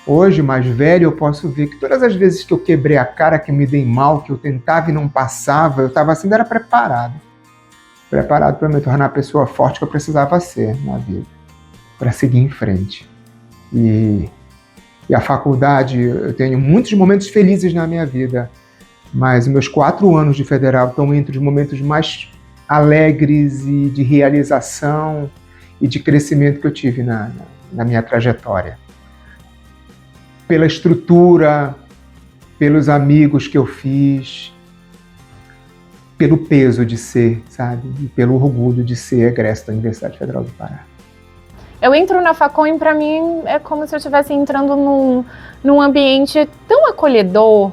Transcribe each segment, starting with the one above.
Hoje, mais velho, eu posso ver que todas as vezes que eu quebrei a cara, que me dei mal, que eu tentava e não passava, eu estava assim, era preparado. Preparado para me tornar a pessoa forte que eu precisava ser na vida, para seguir em frente. E a faculdade, eu tenho muitos momentos felizes na minha vida, mas meus 4 anos de federal estão entre os momentos mais alegres e de realização e de crescimento que eu tive na minha trajetória. Pela estrutura, pelos amigos que eu fiz, pelo peso de ser, sabe? E pelo orgulho de ser egresso da Universidade Federal do Pará. Eu entro na Facom e para mim é como se eu estivesse entrando num ambiente tão acolhedor,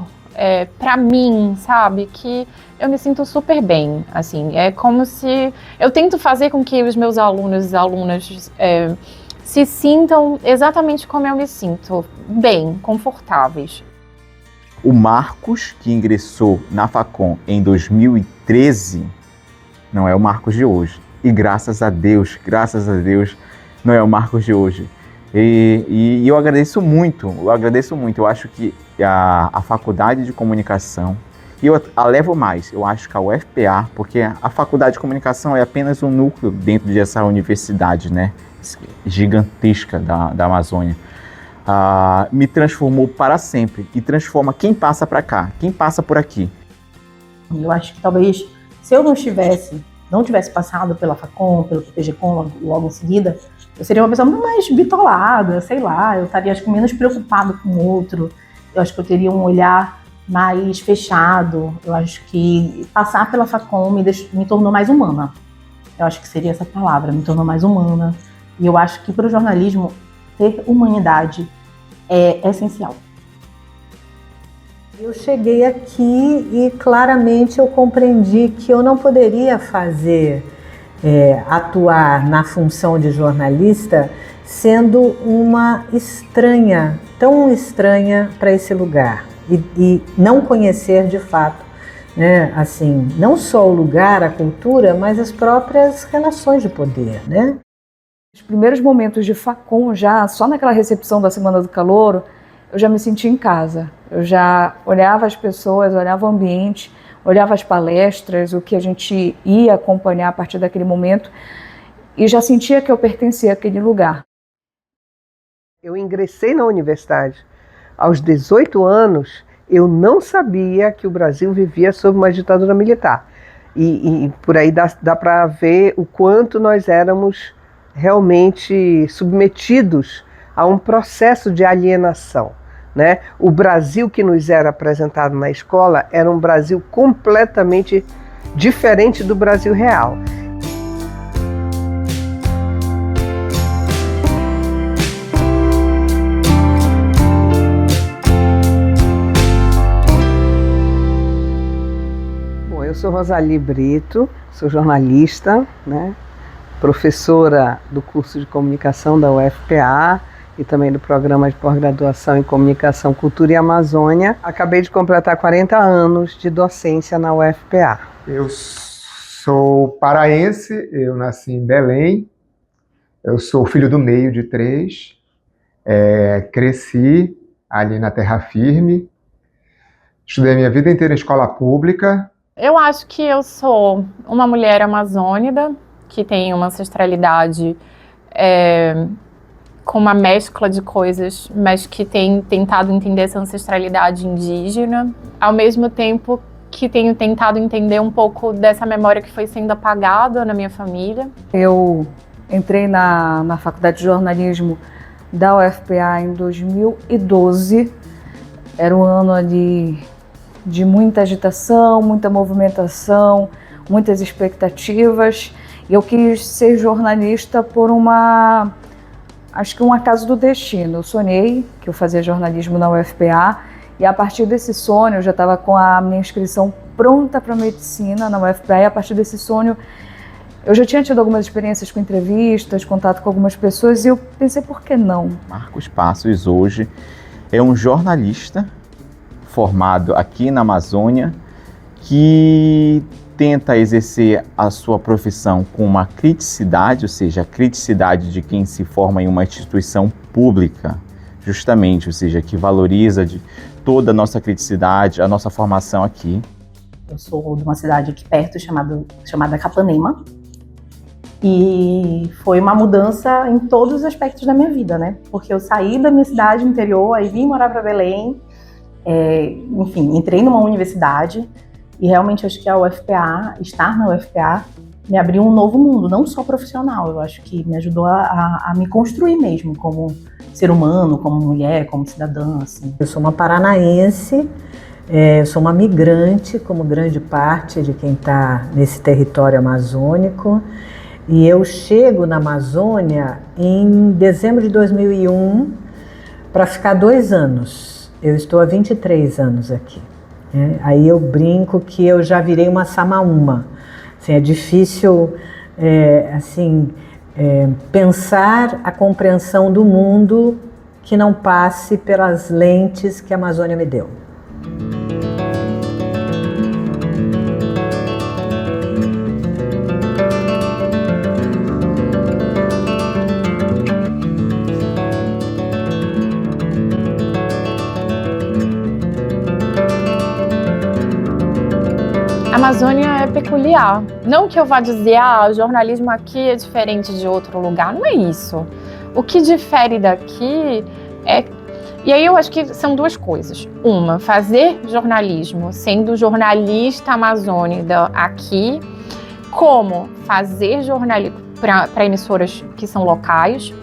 para mim, sabe? Que eu me sinto super bem, assim. É como se... Eu tento fazer com que os meus alunos e alunas se sintam exatamente como eu me sinto, bem, confortáveis. O Marcos, que ingressou na Facom em 2013, não é o Marcos de hoje. E graças a Deus, não é o Marcos de hoje. E eu agradeço muito. Eu acho que a Faculdade de Comunicação, e eu a levo mais, eu acho que a UFPA, porque a Faculdade de Comunicação é apenas um núcleo dentro dessa universidade, né, gigantesca da Amazônia. Me transformou para sempre e transforma quem passa para cá, quem passa por aqui. Eu acho que talvez se eu não tivesse passado pela Facom, pelo PPG-Com logo em seguida, eu seria uma pessoa muito mais bitolada, sei lá, eu estaria acho que menos preocupada com o outro, eu acho que eu teria um olhar mais fechado, eu acho que passar pela Facom me tornou mais humana. Eu acho que seria essa palavra, me tornou mais humana. E eu acho que para o jornalismo ter humanidade é essencial. Eu cheguei aqui e claramente eu compreendi que eu não poderia atuar na função de jornalista sendo uma estranha, tão estranha para esse lugar e não conhecer de fato, né, assim, não só o lugar, a cultura, mas as próprias relações de poder, né? Os primeiros momentos de Facom, já só naquela recepção da Semana do Calouro, eu já me sentia em casa. Eu já olhava as pessoas, olhava o ambiente, olhava as palestras, o que a gente ia acompanhar a partir daquele momento e já sentia que eu pertencia àquele lugar. Eu ingressei na universidade aos 18 anos, eu não sabia que o Brasil vivia sob uma ditadura militar. E por aí dá para ver o quanto nós éramos realmente submetidos a um processo de alienação, né? O Brasil que nos era apresentado na escola era um Brasil completamente diferente do Brasil real. Bom, eu sou Rosali Brito, sou jornalista, né? Professora do curso de comunicação da UFPA e também do programa de pós-graduação em comunicação, cultura e Amazônia. Acabei de completar 40 anos de docência na UFPA. Eu sou paraense, eu nasci em Belém, eu sou filho do meio de 3, cresci ali na terra firme, estudei a minha vida inteira em escola pública. Eu acho que eu sou uma mulher amazônida, que tem uma ancestralidade com uma mescla de coisas, mas que tem tentado entender essa ancestralidade indígena, ao mesmo tempo que tenho tentado entender um pouco dessa memória que foi sendo apagada na minha família. Eu entrei na Faculdade de Jornalismo da UFPA em 2012, era um ano ali de muita agitação, muita movimentação, muitas expectativas. Eu quis ser jornalista por acho que um acaso do destino. Eu sonhei que eu fazia jornalismo na UFPA e a partir desse sonho, eu já estava com a minha inscrição pronta para medicina na UFPA e a partir desse sonho eu já tinha tido algumas experiências com entrevistas, contato com algumas pessoas e eu pensei, por que não? Marcos Passos hoje é um jornalista formado aqui na Amazônia que tenta exercer a sua profissão com uma criticidade, ou seja, a criticidade de quem se forma em uma instituição pública, justamente, ou seja, que valoriza toda a nossa criticidade, a nossa formação aqui. Eu sou de uma cidade aqui perto chamada Capanema. E foi uma mudança em todos os aspectos da minha vida, né? Porque eu saí da minha cidade interior, aí vim morar para Belém, enfim, entrei numa universidade e realmente acho que a UFPA, estar na UFPA, me abriu um novo mundo, não só profissional, eu acho que me ajudou a me construir mesmo como ser humano, como mulher, como cidadã, assim. Eu sou uma paranaense, sou uma migrante, como grande parte de quem está nesse território amazônico, e eu chego na Amazônia em dezembro de 2001 para ficar 2 anos. Eu estou há 23 anos aqui. Aí eu brinco que eu já virei uma samaúma. Assim, é difícil pensar a compreensão do mundo que não passe pelas lentes que a Amazônia me deu. A Amazônia é peculiar. Não que eu vá dizer, o jornalismo aqui é diferente de outro lugar. Não é isso. O que difere daqui é... E aí eu acho que são 2 coisas. Uma, fazer jornalismo sendo jornalista amazônica aqui, como fazer jornalismo para emissoras que são locais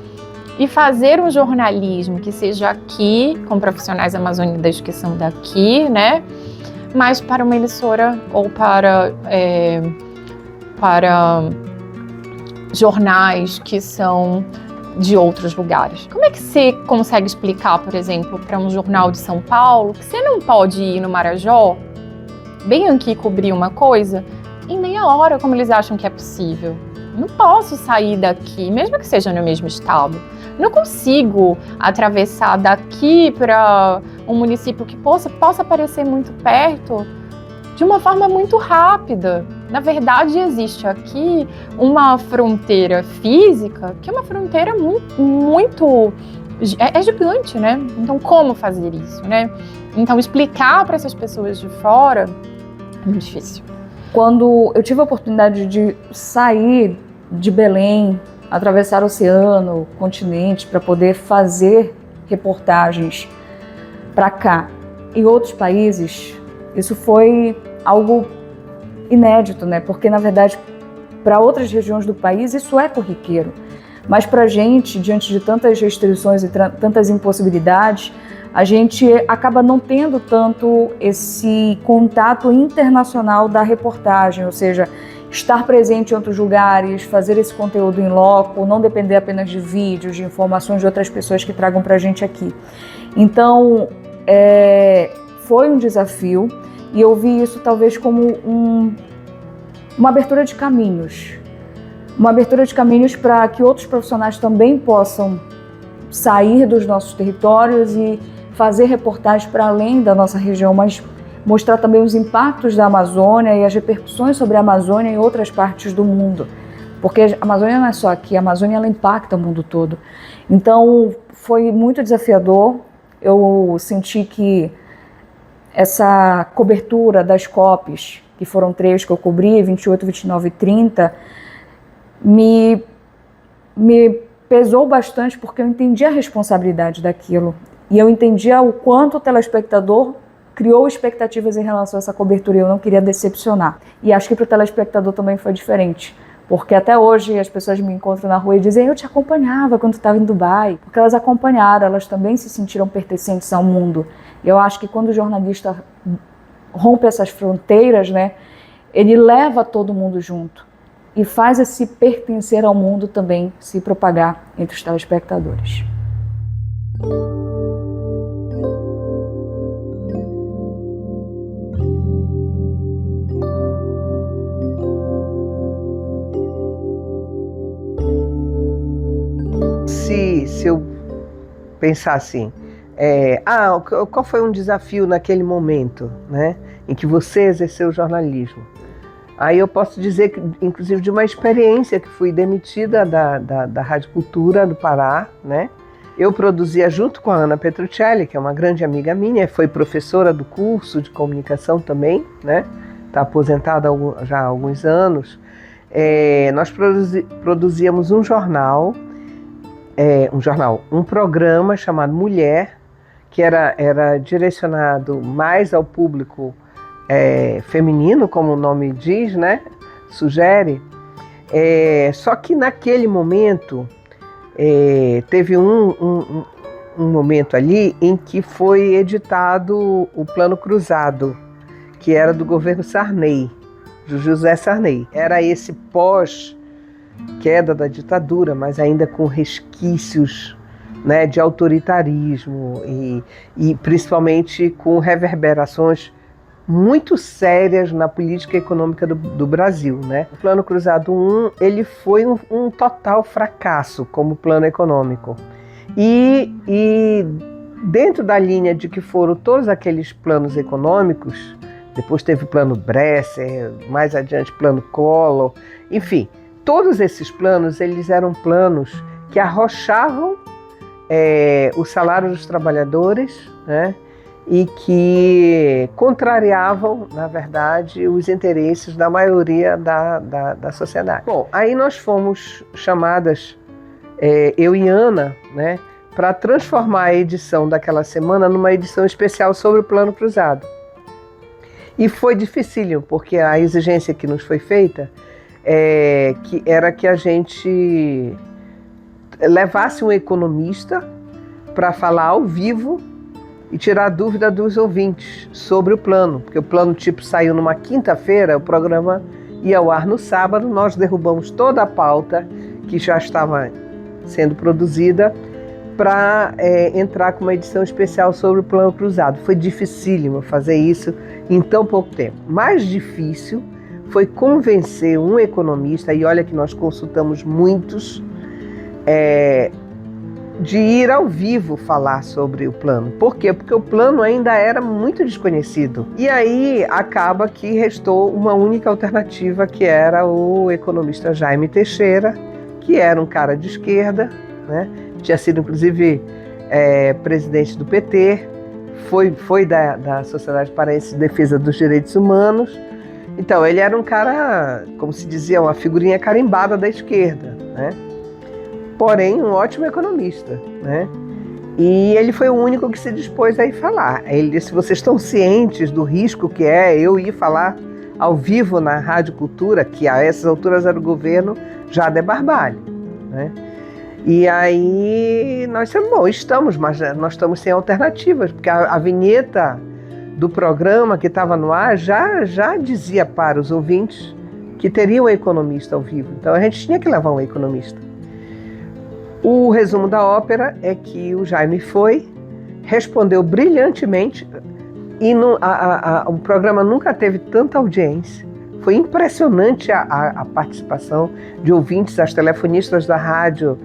e fazer um jornalismo que seja aqui, com profissionais amazônicos que são daqui, né? Mas para uma emissora ou para jornais que são de outros lugares. Como é que você consegue explicar, por exemplo, para um jornal de São Paulo que você não pode ir no Marajó, bem aqui cobrir uma coisa, em meia hora, como eles acham que é possível? Não posso sair daqui, mesmo que seja no mesmo estado. Não consigo atravessar daqui para um município que possa parecer muito perto de uma forma muito rápida. Na verdade, existe aqui uma fronteira física que é uma fronteira muito gigante, né? Então, como fazer isso, né? Então, explicar para essas pessoas de fora é muito difícil. Quando eu tive a oportunidade de sair de Belém, atravessar o oceano, o continente, para poder fazer reportagens para cá em outros países, isso foi algo inédito, né? Porque, na verdade, para outras regiões do país, isso é corriqueiro. Mas para a gente, diante de tantas restrições e tantas impossibilidades, a gente acaba não tendo tanto esse contato internacional da reportagem, ou seja, estar presente em outros lugares, fazer esse conteúdo em loco, não depender apenas de vídeos, de informações de outras pessoas que tragam para a gente aqui. Então, foi um desafio e eu vi isso talvez como uma abertura de caminhos. Uma abertura de caminhos para que outros profissionais também possam sair dos nossos territórios e fazer reportagens para além da nossa região, mas mostrar também os impactos da Amazônia e as repercussões sobre a Amazônia em outras partes do mundo. Porque a Amazônia não é só aqui, a Amazônia ela impacta o mundo todo. Então foi muito desafiador. Eu senti que essa cobertura das COPs, que foram 3 que eu cobri, 28, 29 e 30, me pesou bastante porque eu entendi a responsabilidade daquilo. E eu entendia o quanto o telespectador criou expectativas em relação a essa cobertura e eu não queria decepcionar. E acho que para o telespectador também foi diferente, porque até hoje as pessoas me encontram na rua e dizem: eu te acompanhava quando estava em Dubai, porque elas acompanharam, elas também se sentiram pertencentes ao mundo. Eu acho que quando o jornalista rompe essas fronteiras, né, ele leva todo mundo junto e faz esse pertencer ao mundo também se propagar entre os telespectadores. Se eu pensar assim, qual foi um desafio naquele momento, né, em que você exerceu o jornalismo? Aí eu posso dizer, que, inclusive, de uma experiência que fui demitida da Rádio Cultura do Pará, né, Eu produzia junto com a Ana Petruccelli, que é uma grande amiga minha, foi professora do curso de comunicação também, né? Está aposentada já há alguns anos. Nós produzíamos um programa chamado Mulher, que era direcionado mais ao público feminino, como o nome diz, né? Sugere. Só que naquele momento teve um momento ali em que foi editado o Plano Cruzado, que era do governo Sarney, do José Sarney. Era esse pós-queda da ditadura, mas ainda com resquícios, né, de autoritarismo e principalmente com reverberações muito sérias na política econômica do Brasil, né? O Plano Cruzado 1, ele foi um total fracasso como plano econômico. E dentro da linha de que foram todos aqueles planos econômicos, depois teve o Plano Bresser, mais adiante Plano Collor, enfim, todos esses planos, eles eram planos que arrochavam o salário dos trabalhadores, né? E que contrariavam, na verdade, os interesses da maioria da sociedade. Bom, aí nós fomos chamadas, eu e Ana, né, para transformar a edição daquela semana numa edição especial sobre o Plano Cruzado. E foi dificílimo, porque a exigência que nos foi feita era que a gente levasse um economista para falar ao vivo e tirar a dúvida dos ouvintes sobre o plano, porque o plano tipo saiu numa quinta-feira, o programa ia ao ar no sábado, nós derrubamos toda a pauta que já estava sendo produzida para entrar com uma edição especial sobre o Plano Cruzado. Foi dificílimo fazer isso em tão pouco tempo. Mais difícil foi convencer um economista, e olha que nós consultamos muitos, de ir ao vivo falar sobre o plano. Por quê? Porque o plano ainda era muito desconhecido. E aí acaba que restou uma única alternativa, que era o economista Jaime Teixeira, que era um cara de esquerda, né? Tinha sido inclusive presidente do PT, foi da Sociedade Paraense de Defesa dos Direitos Humanos. Então ele era um cara, como se dizia, uma figurinha carimbada da esquerda, né? Porém, um ótimo economista, né? E ele foi o único que se dispôs a ir falar. Ele disse: vocês estão cientes do risco que eu ir falar ao vivo na Rádio Cultura, que a essas alturas era o governo já de Barbalho, né? E aí nós dissemos: bom, estamos, mas nós estamos sem alternativas, porque a vinheta do programa que estava no ar já dizia para os ouvintes que teria um economista ao vivo. Então a gente tinha que levar um economista. O resumo da ópera é que o Jaime respondeu brilhantemente, e o programa nunca teve tanta audiência. Foi impressionante a participação de ouvintes, as telefonistas da rádio,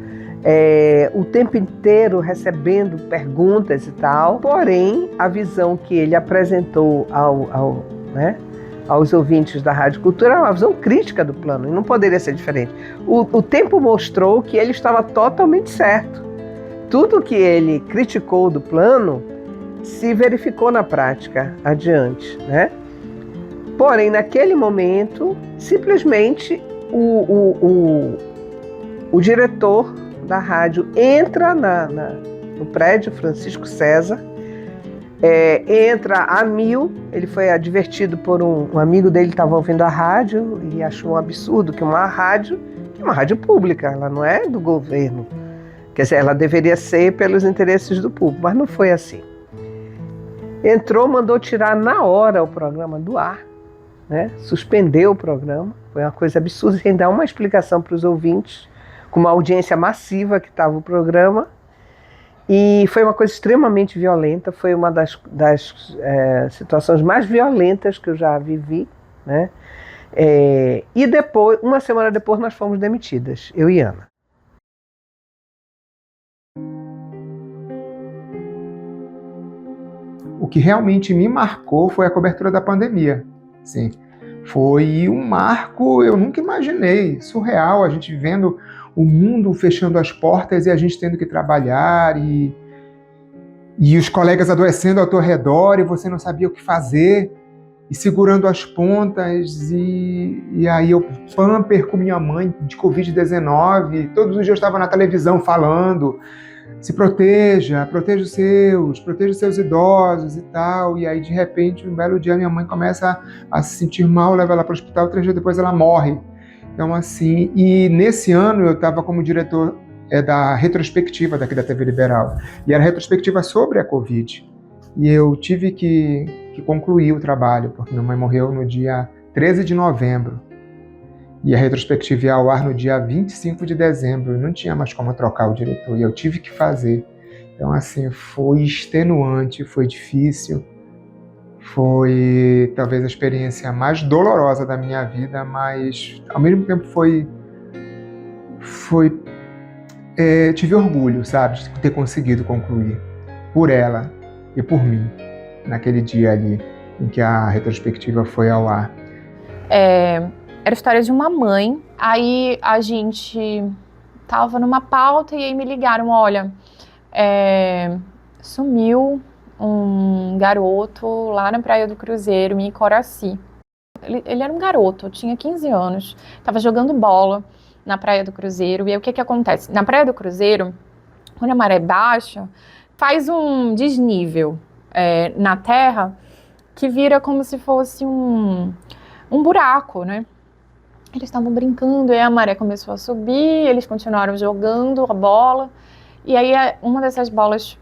o tempo inteiro recebendo perguntas e tal. Porém, a visão que ele apresentou aos ouvintes da Rádio Cultura era uma visão crítica do plano, e não poderia ser diferente. O tempo mostrou que ele estava totalmente certo. Tudo que ele criticou do plano se verificou na prática adiante, né? Porém, naquele momento, simplesmente o diretor da rádio entra no prédio Francisco César, entra a mil. Ele foi advertido por um amigo dele que estava ouvindo a rádio e achou um absurdo que uma rádio pública, ela não é do governo, quer dizer, ela deveria ser pelos interesses do público, mas não foi assim. Entrou, mandou tirar na hora o programa do ar, né? Suspendeu o programa, foi uma coisa absurda, sem dar uma explicação para os ouvintes, com uma audiência massiva que estava o programa. E foi uma coisa extremamente violenta, foi uma das situações mais violentas que eu já vivi, né? E depois, uma semana depois, nós fomos demitidas, eu e Ana. O que realmente me marcou foi a cobertura da pandemia. Sim, foi um marco, eu nunca imaginei, surreal, a gente vendo o mundo fechando as portas e a gente tendo que trabalhar e os colegas adoecendo ao teu redor e você não sabia o que fazer e segurando as pontas e aí eu pamper com minha mãe de Covid-19, todos os dias eu estava na televisão falando, se proteja os seus idosos e tal, e aí de repente um belo dia minha mãe começa a se sentir mal, leva ela para o hospital, 3 dias depois ela morre. Então assim, e nesse ano eu estava como diretor da retrospectiva daqui da TV Liberal, e era retrospectiva sobre a Covid, e eu tive que concluir o trabalho, porque minha mãe morreu no dia 13 de novembro, e a retrospectiva ia ao ar no dia 25 de dezembro, não tinha mais como trocar o diretor, e eu tive que fazer. Então assim, foi extenuante, foi difícil, foi talvez a experiência mais dolorosa da minha vida, mas ao mesmo tempo tive orgulho, sabe, de ter conseguido concluir por ela e por mim, naquele dia ali em que a retrospectiva foi ao ar. Era a história de uma mãe, aí a gente tava numa pauta e aí me ligaram, olha, sumiu um garoto lá na Praia do Cruzeiro, em Icoraci. Ele era um garoto, tinha 15 anos, tava jogando bola na Praia do Cruzeiro, e aí o que acontece? Na Praia do Cruzeiro, quando a maré baixa, faz um desnível na terra que vira como se fosse um buraco, né? Eles estavam brincando, e a maré começou a subir, eles continuaram jogando a bola, e aí uma dessas bolas,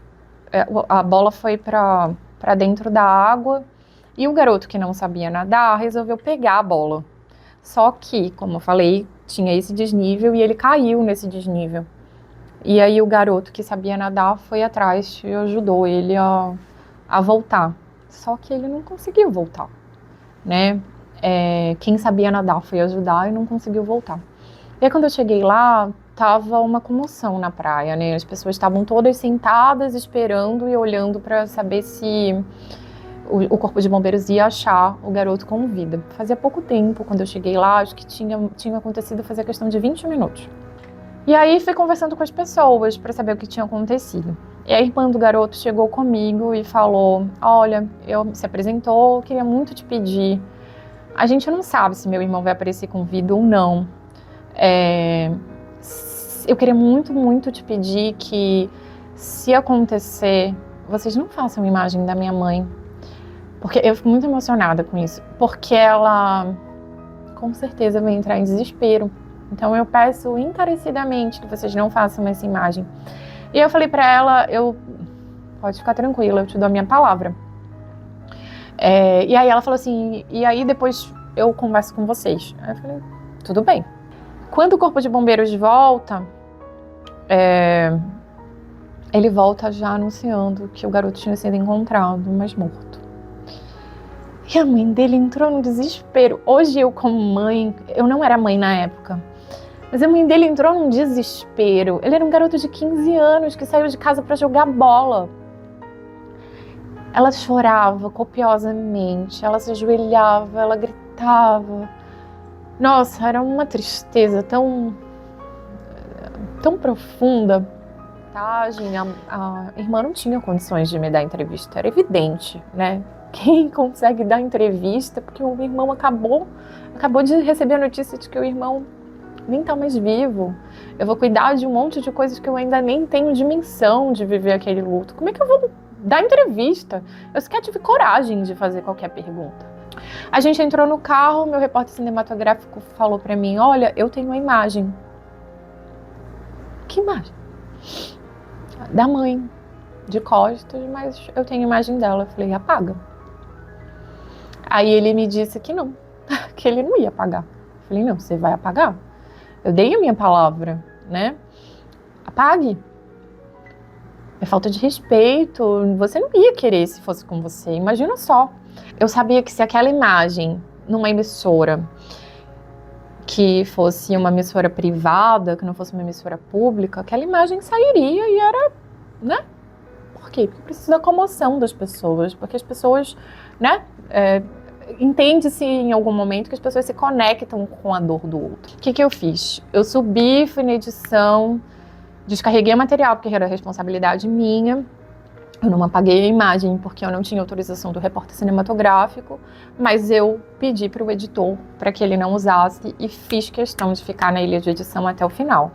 a bola foi para dentro da água, e o garoto que não sabia nadar resolveu pegar a bola. Só que, como eu falei, tinha esse desnível e ele caiu nesse desnível. E aí o garoto que sabia nadar foi atrás e ajudou ele a voltar. Só que ele não conseguiu voltar, né? Quem sabia nadar foi ajudar e não conseguiu voltar. E aí quando eu cheguei lá, tava uma comoção na praia, né? As pessoas estavam todas sentadas esperando e olhando para saber se o Corpo de Bombeiros ia achar o garoto com vida. Fazia pouco tempo, quando eu cheguei lá, acho que tinha acontecido, fazia questão de 20 minutos. E aí fui conversando com as pessoas para saber o que tinha acontecido. E a irmã do garoto chegou comigo e falou, olha, se apresentou, queria muito te pedir. A gente não sabe se meu irmão vai aparecer com vida ou não. Eu queria muito, muito te pedir que, se acontecer, vocês não façam imagem da minha mãe. Porque eu fico muito emocionada com isso. Porque ela, com certeza, vai entrar em desespero. Então eu peço encarecidamente que vocês não façam essa imagem. E eu falei pra ela, pode ficar tranquila, eu te dou a minha palavra. E aí ela falou assim, e aí depois eu converso com vocês. Aí eu falei, tudo bem. Quando o Corpo de Bombeiros volta, ele volta já anunciando que o garoto tinha sido encontrado, mas morto. E a mãe dele entrou no desespero. Hoje eu, como mãe, eu não era mãe na época, mas a mãe dele entrou num desespero. Ele era um garoto de 15 anos que saiu de casa para jogar bola. Ela chorava copiosamente, ela se ajoelhava, ela gritava. Nossa, era uma tristeza tão profunda. A irmã não tinha condições de me dar entrevista, era evidente, né? Quem consegue dar entrevista, porque o irmão acabou de receber a notícia de que o irmão nem tá mais vivo. Eu vou cuidar de um monte de coisas que eu ainda nem tenho dimensão de viver aquele luto. Como é que eu vou dar entrevista? Eu sequer tive coragem de fazer qualquer pergunta. A gente entrou no carro, meu repórter cinematográfico falou pra mim, olha, eu tenho uma imagem. Que imagem? Da mãe, de costas, mas eu tenho a imagem dela. Eu falei, apaga. Aí ele me disse que não, que ele não ia apagar. Eu falei, não, você vai apagar? Eu dei a minha palavra, né? Apague. É falta de respeito, você não ia querer se fosse com você, imagina só. Eu sabia que se aquela imagem, numa emissora, que fosse uma emissora privada, que não fosse uma emissora pública, aquela imagem sairia e era, né? Por quê? Porque precisa da comoção das pessoas, porque as pessoas, né? entende-se em algum momento que as pessoas se conectam com a dor do outro. O que eu fiz? Eu subi, fui na edição, descarreguei o material, porque era responsabilidade minha. Eu não apaguei a imagem porque eu não tinha autorização do repórter cinematográfico, mas eu pedi para o editor para que ele não usasse e fiz questão de ficar na ilha de edição até o final,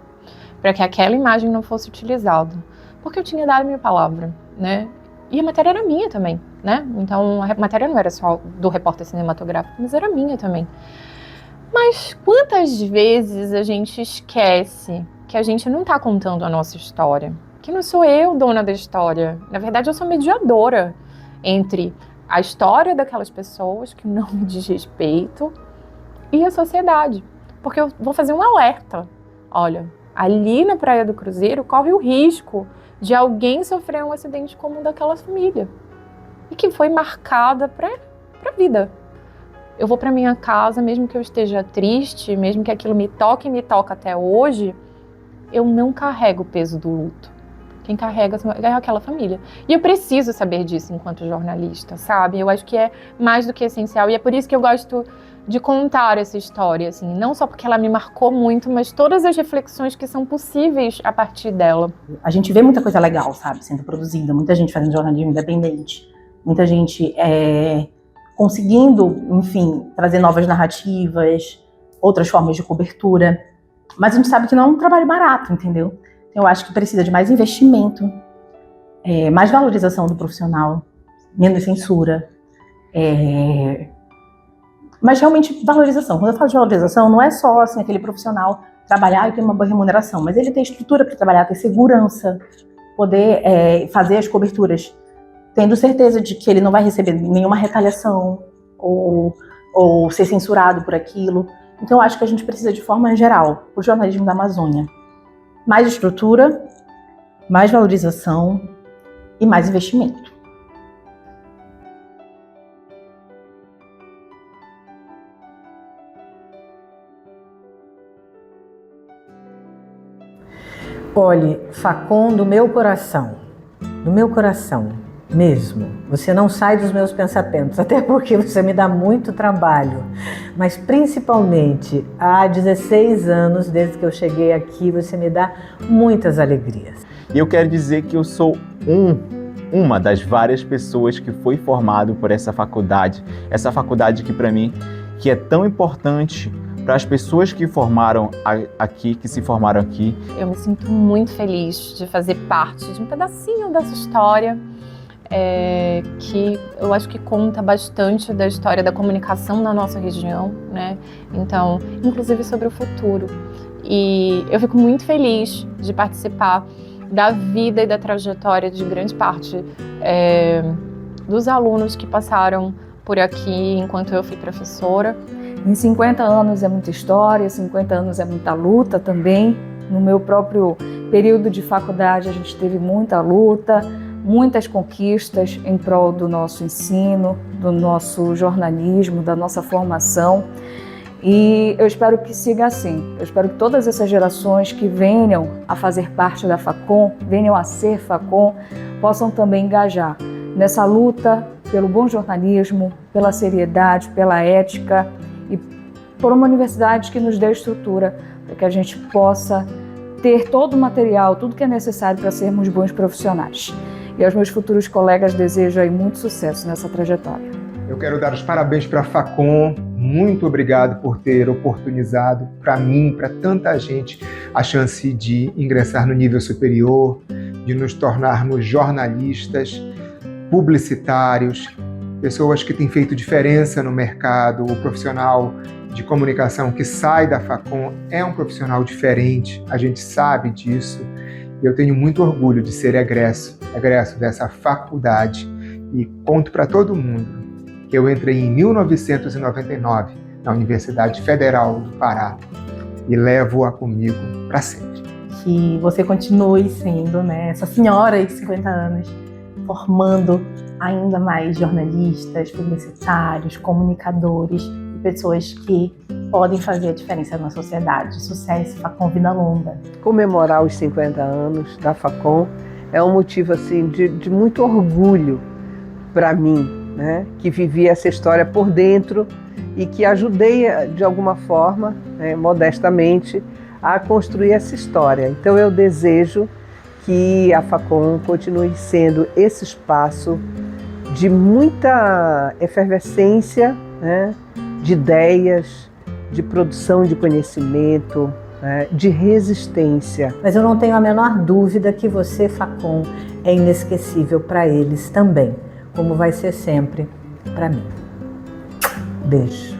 para que aquela imagem não fosse utilizada, porque eu tinha dado minha palavra, né? E a matéria era minha também, né? Então a matéria não era só do repórter cinematográfico, mas era minha também. Mas quantas vezes a gente esquece que a gente não está contando a nossa história? Que não sou eu dona da história. Na verdade, eu sou mediadora entre a história daquelas pessoas que não me diz respeito e a sociedade. Porque eu vou fazer um alerta. Olha, ali na Praia do Cruzeiro corre o risco de alguém sofrer um acidente como o daquela família. E que foi marcada para a vida. Eu vou para minha casa, mesmo que eu esteja triste, mesmo que aquilo me toque e me toca até hoje, eu não carrego o peso do luto. Quem carrega é aquela família. E eu preciso saber disso enquanto jornalista, sabe? Eu acho que é mais do que essencial. E é por isso que eu gosto de contar essa história, assim. Não só porque ela me marcou muito, mas todas as reflexões que são possíveis a partir dela. A gente vê muita coisa legal, sabe, sendo produzida. Muita gente fazendo jornalismo independente. Muita gente conseguindo, enfim, trazer novas narrativas, outras formas de cobertura. Mas a gente sabe que não é um trabalho barato, entendeu? Eu acho que precisa de mais investimento, mais valorização do profissional, menos censura, mas realmente valorização. Quando eu falo de valorização, não é só assim, aquele profissional trabalhar e ter uma boa remuneração, mas ele ter estrutura para trabalhar, ter segurança, poder fazer as coberturas, tendo certeza de que ele não vai receber nenhuma retaliação ou ser censurado por aquilo. Então eu acho que a gente precisa, de forma geral, o jornalismo da Amazônia, mais estrutura, mais valorização e mais investimento. Olhe, Facon, do meu coração mesmo. Você não sai dos meus pensamentos, até porque você me dá muito trabalho. Mas principalmente há 16 anos, desde que eu cheguei aqui, você me dá muitas alegrias. E eu quero dizer que eu sou uma das várias pessoas que foi formado por essa faculdade que para mim que é tão importante para as pessoas que formaram aqui, que se formaram aqui. Eu me sinto muito feliz de fazer parte de um pedacinho dessa história, que eu acho que conta bastante da história da comunicação na nossa região, né? Então, inclusive sobre o futuro. E eu fico muito feliz de participar da vida e da trajetória de grande parte dos alunos que passaram por aqui enquanto eu fui professora. Em 50 anos é muita história, 50 anos é muita luta também. No meu próprio período de faculdade a gente teve muita luta, muitas conquistas em prol do nosso ensino, do nosso jornalismo, da nossa formação. E eu espero que siga assim. Eu espero que todas essas gerações que venham a fazer parte da Facon, venham a ser Facon, possam também engajar nessa luta pelo bom jornalismo, pela seriedade, pela ética e por uma universidade que nos dê estrutura para que a gente possa ter todo o material, tudo que é necessário para sermos bons profissionais. E aos meus futuros colegas desejo aí muito sucesso nessa trajetória. Eu quero dar os parabéns para a Facon. Muito obrigado por ter oportunizado para mim, para tanta gente, a chance de ingressar no nível superior, de nos tornarmos jornalistas, publicitários, pessoas que têm feito diferença no mercado. O profissional de comunicação que sai da Facon é um profissional diferente, a gente sabe disso. Eu tenho muito orgulho de ser egresso dessa faculdade e conto para todo mundo que eu entrei em 1999 na Universidade Federal do Pará e levo-a comigo para sempre. Que você continue sendo, né, essa senhora de 50 anos, formando ainda mais jornalistas, publicitários, comunicadores e pessoas que podem fazer a diferença na sociedade. Sucesso, Facon, vida longa. Comemorar os 50 anos da Facon é um motivo assim, de muito orgulho para mim, né, que vivi essa história por dentro e que ajudei de alguma forma, modestamente, a construir essa história. Então eu desejo que a Facom continue sendo esse espaço de muita efervescência, né, de ideias, de produção de conhecimento, de resistência. Mas eu não tenho a menor dúvida que você, Facom, é inesquecível para eles também, como vai ser sempre para mim. Beijo.